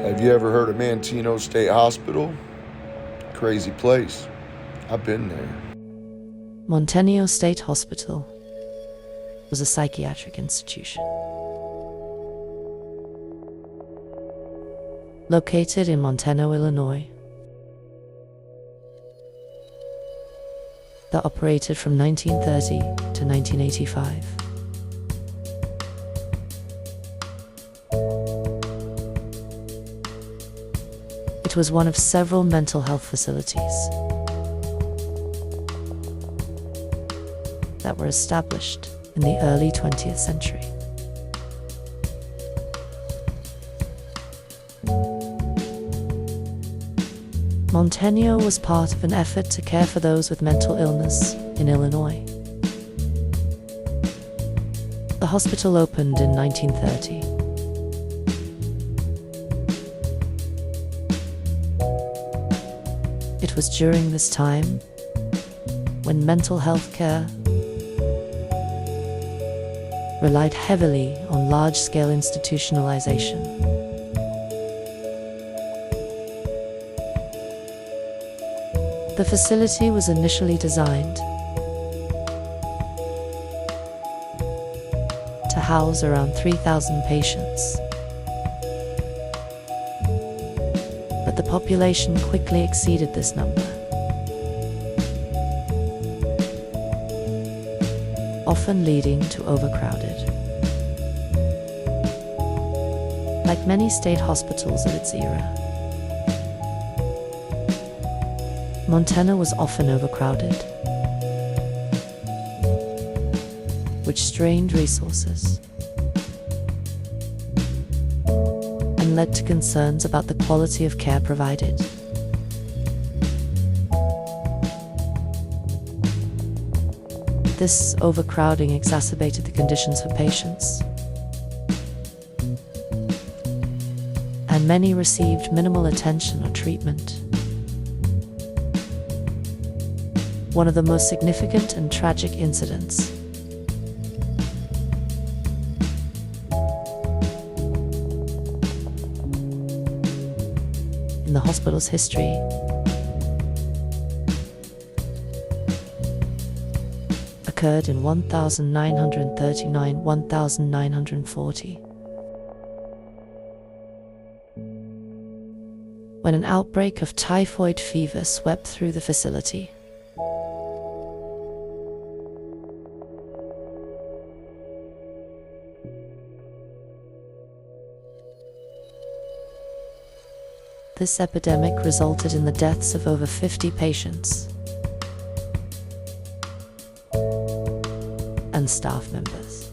Have you ever heard of Manteno State Hospital? Crazy place. I've been there. Manteno State Hospital was a psychiatric institution located in Manteno, Illinois, that operated from 1930 to 1985. It was one of several mental health facilities that were established in the early 20th century. Manteno was part of an effort to care for those with mental illness in Illinois. The hospital opened in 1930. It was during this time when mental health care relied heavily on large-scale institutionalization. The facility was initially designed to house around 3,000 patients, but the population quickly exceeded this number, often leading to overcrowded. Like many state hospitals of its era, Manteno was often overcrowded, which strained resources and led to concerns about the quality of care provided. This overcrowding exacerbated the conditions for patients, and many received minimal attention or treatment. One of the most significant and tragic incidents in the hospital's history occurred in 1939-1940, when an outbreak of typhoid fever swept through the facility. This epidemic resulted in the deaths of over 50 patients and staff members.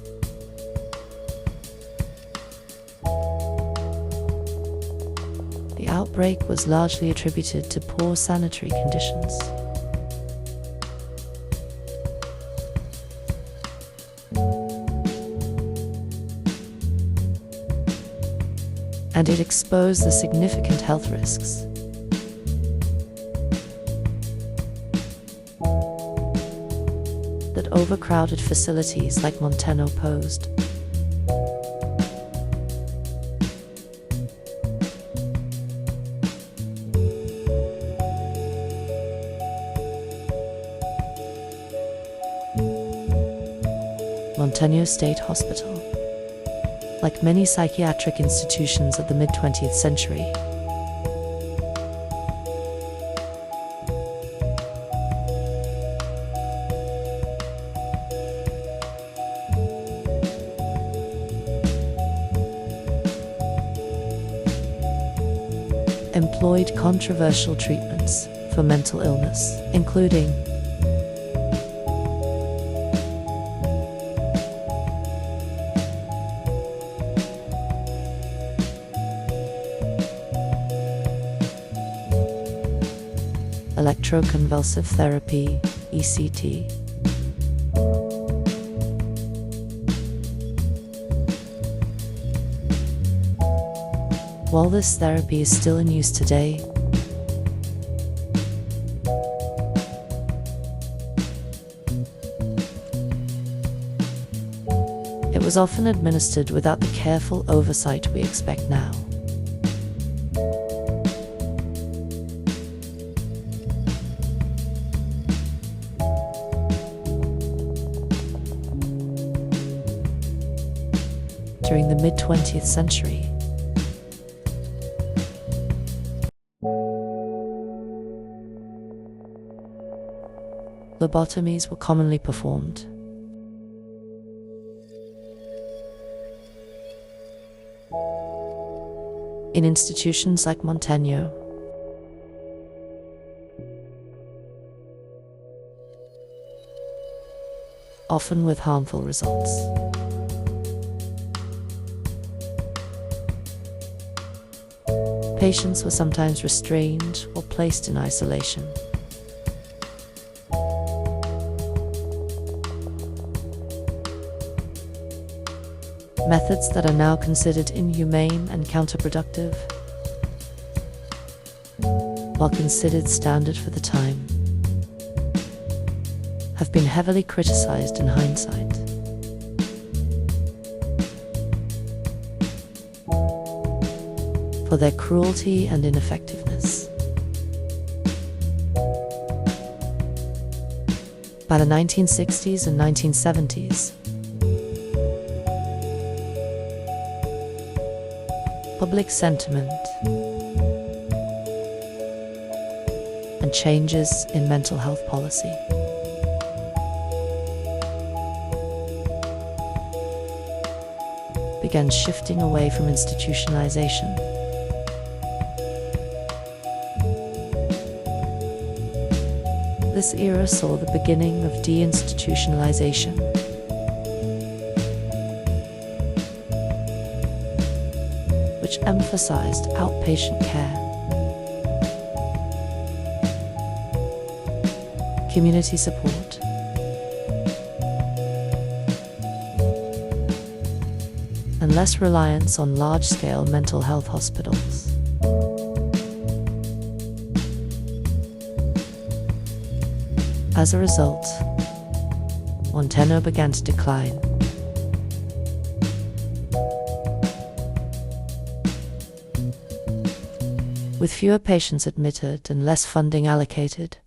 The outbreak was largely attributed to poor sanitary conditions. And it exposed the significant health risks that overcrowded facilities like Manteno posed. Manteno State Hospital, like many psychiatric institutions of the mid-20th century, employed controversial treatments for mental illness, including electroconvulsive therapy, ECT, while this therapy is still in use today, it was often administered without the careful oversight we expect now. during the mid-20th century. Lobotomies were commonly performed. In institutions like Manteno, often with harmful results. Patients were sometimes restrained or placed in isolation. Methods that are now considered inhumane and counterproductive, while considered standard for the time, have been heavily criticized in hindsight. For their cruelty and ineffectiveness. By the 1960s and 1970s, public sentiment and changes in mental health policy began shifting away from institutionalization. This era saw the beginning of deinstitutionalization, which emphasized outpatient care, community support, and less reliance on large-scale mental health hospitals. As a result, Manteno began to decline. With fewer patients admitted and less funding allocated,